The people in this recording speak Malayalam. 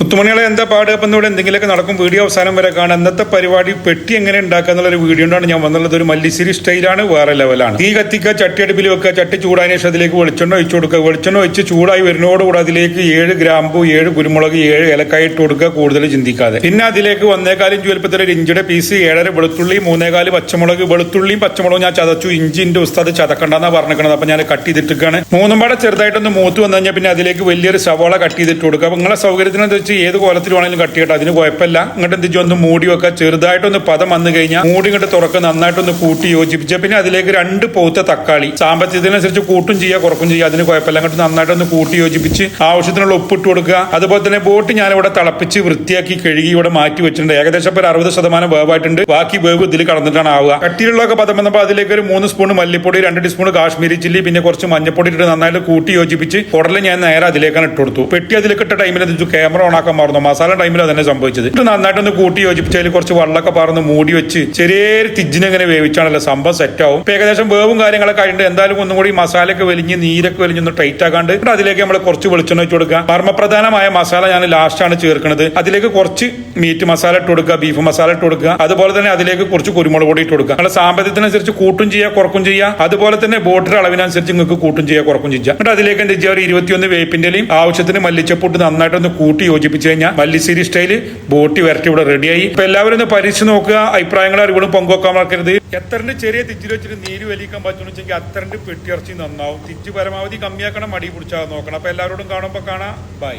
മുത്തുമണികളെ എന്താ പാട്? അപ്പം ഇവിടെ എന്തെങ്കിലുമൊക്കെ നടക്കും. വീഡിയോ അവസാനം വരെ കാണാം. അന്നത്തെ പരിപാടി പെട്ടി എങ്ങനെ ഉണ്ടാക്കുക എന്നുള്ളൊരു വീഡിയോ കൊണ്ടാണ് ഞാൻ വന്നുള്ളത്. ഒരു മല്ലിശ്ശേരി സ്റ്റൈലാണ്, വേറെ ലെവലാണ്. തീ കത്തിക്കുക, ചട്ടി അടുപ്പിൽ വെക്കുക, ചട്ടി ചൂടായതിനു ശേഷം അതിലേക്ക് വെളിച്ചെണ്ണ ഒഴിച്ചു കൊടുക്കുക. വെളിച്ചെണ്ണ ഒഴിച്ച് ചൂടായി വരുന്നതോടുകൂടെ അതിലേക്ക് 7 ഗ്രാമ്പു, 7 കുരുമുളക്, 7 ഏലക്കായ ഇട്ട് കൊടുക്കുക, കൂടുതൽ ചിന്തിക്കാതെ. പിന്നെ അതിലേക്ക് 1.25 ചുവൽപ്പത്തിൽ ഒരു ഇഞ്ചിയുടെ പീസ്, 7 വെളുത്തുള്ളി, 3.4 പച്ചമുളക്. വെളുത്തുള്ളിയും പച്ചമുളകും ഞാൻ ചതച്ചു. ഇഞ്ചിന്റെ ഉസ്താദ് ചതക്കണ്ടെന്നാ പറഞ്ഞിരിക്കണത്. അപ്പൊ ഞാൻ കട്ട് ചെയ്തിട്ടാണ്. മൂന്നും പാടെ ചെറുതായിട്ടൊന്ന് മൂത്ത് വന്നു കഴിഞ്ഞാൽ പിന്നെ അതിലേക്ക് വലിയൊരു സവാള കട്ട് ചെയ്തിട്ട് കൊടുക്കുക. അപ്പൊ നിങ്ങളെ സൗകര്യത്തിനനുസരിച്ച് ഏത് കോലത്തിൽ വേണമെങ്കിലും കട്ട് ചെയ്യട്ടെ, അതിന് കുഴപ്പമില്ല. ഇങ്ങോട്ട് എന്തിച്ചു ഒന്ന് മൂടി വെക്കുക. ചെറുതായിട്ടൊന്ന് പദം വന്നു കഴിഞ്ഞാൽ മൂടി ഇങ്ങോട്ട് തുറക്കുക. നന്നായിട്ടൊന്ന് കൂട്ടി യോജിപ്പിച്ച പിന്നെ അതിലേക്ക് 2 പൗത്ത തക്കാളി, സാമ്പത്തികത്തിനനുസരിച്ച് കൂട്ടും ചെയ്യുക കുറക്കും ചെയ്യുക, അതിന് കുഴപ്പമില്ല. അങ്ങോട്ട് നന്നായിട്ടൊന്ന് കൂട്ടി യോജിപ്പിച്ച് ആവശ്യത്തിനുള്ള ഉപ്പിട്ട് കൊടുക്കുക. അതുപോലെ തന്നെ ബോട്ട് ഞാനിവിടെ തിളപ്പിച്ച് വൃത്തിയാക്കി കഴുകി ഇവിടെ മാറ്റി വെച്ചിട്ടുണ്ട്. ഏകദേശം ഒരു 60% വേവായിട്ടുണ്ട്. ബാക്കി വേവ് ഇതിൽ കടന്നിട്ടാണ് ആവുക. കട്ടിയിലുള്ളൊക്കെ പദം വന്നപ്പോൾ അതിലേക്ക് ഒരു 3 സ്പൂൺ മല്ലിപ്പൊടി, 2 ടീസ്പൂൺ കാശ്മീരി ചില്ലി, പിന്നെ കുറച്ച് മഞ്ഞപ്പൊടി ഇട്ട് നന്നായിട്ട് കൂട്ടി യോജിപ്പിച്ച് ഉടനെ ഞാൻ നേരെ അതിലേക്കാണ് ഇട്ട് കൊടുത്തു. പെട്ടി അതിലേക്ക് ഇട്ട ടൈമിൽ ക്യാമറ ഓണാക്കാൻ മറന്നു. മസാല ടൈമിൽ അതന്നെ സംഭവിച്ചത്. ഇത് നന്നായിട്ടൊന്ന് കൂട്ടി യോജിപ്പിച്ചതിൽ കുറച്ച് വെള്ളമൊക്കെ പറന്ന് മൂടി വെച്ച് ചെറിയൊരു തിജിനെങ്ങനെ വേവിച്ചാണല്ലോ സംഭവം സെറ്റ് ആവും. ഇപ്പൊ ഏകദേശം വേവും കാര്യങ്ങളൊക്കെ ആയിട്ട് എന്തായാലും ഒന്നും കൂടി മസാലയൊക്കെ വലിഞ്ഞ് നീരൊക്കെ വലിഞ്ഞൊന്ന് ടൈറ്റ് ആക്കാണ്ട് അതിലേക്ക് നമ്മൾ കുറച്ച് വെളിച്ചെണ്ണ വെച്ച് കൊടുക്കുക. മർമ്മപ്രധാനമായ മസാല ഞാൻ ലാസ്റ്റാണ് ചേർക്കുന്നത്. അതിലേക്ക് കുറച്ച് മീറ്റ് മസാല ഇട്ട് കൊടുക്കുക, ബീഫ് മസാല ഇട്ട് കൊടുക്കുക. അതുപോലെ തന്നെ അതിലേക്ക് കുറച്ച് കുരുമുളക് പൊടി ഇട്ട് കൊടുക്കുക. നിങ്ങളുടെ സാമ്പത്തികത്തിനനുസരിച്ച് കൂട്ടും ചെയ്യുക കുറക്കും ചെയ്യുക. അതുപോലെ തന്നെ ബോട്ടിന്റെ അളവിനനുസരിച്ച് നിങ്ങൾക്ക് കൂട്ടും ചെയ്യുക കുറക്കും ചെയ്യുക. എന്നിട്ട് അതിലേക്ക് എന്താ ചെയ്യുക, ഒരു 21 വേപ്പിന്റെയും ആവശ്യത്തിന് മല്ലിച്ചപ്പൊട്ട് നന്നായിട്ടൊന്ന് കൂട്ടി യോജിപ്പിച്ച് കഴിഞ്ഞാൽ മല്ലിശ്ശേരി സ്റ്റൈല് ബോട്ടി വരട്ടി ഇവിടെ റെഡിയായി. ഇപ്പൊ എല്ലാവരും ഒന്ന് പരീക്ഷിച്ച് നോക്കുക. അഭിപ്രായങ്ങൾ അറിവുകളും പങ്കുവെക്കാൻ മറക്കരുത്. എത്രണ്ട് ചെറിയ തിജ്ജിൽ വെച്ചിട്ട് നീര് വലിക്കാൻ പറ്റുമെന്ന് വെച്ചെങ്കിൽ അത്രണ്ട് പെട്ടിയിറച്ചി നന്നാവും. തിജ്ജ് പരമാവധി കമ്മിയാക്കണം, മടി പിടിച്ചാൽ നോക്കണം. അപ്പൊ എല്ലാവരോടും കാണുമ്പോൾ കാണാം. ബൈ.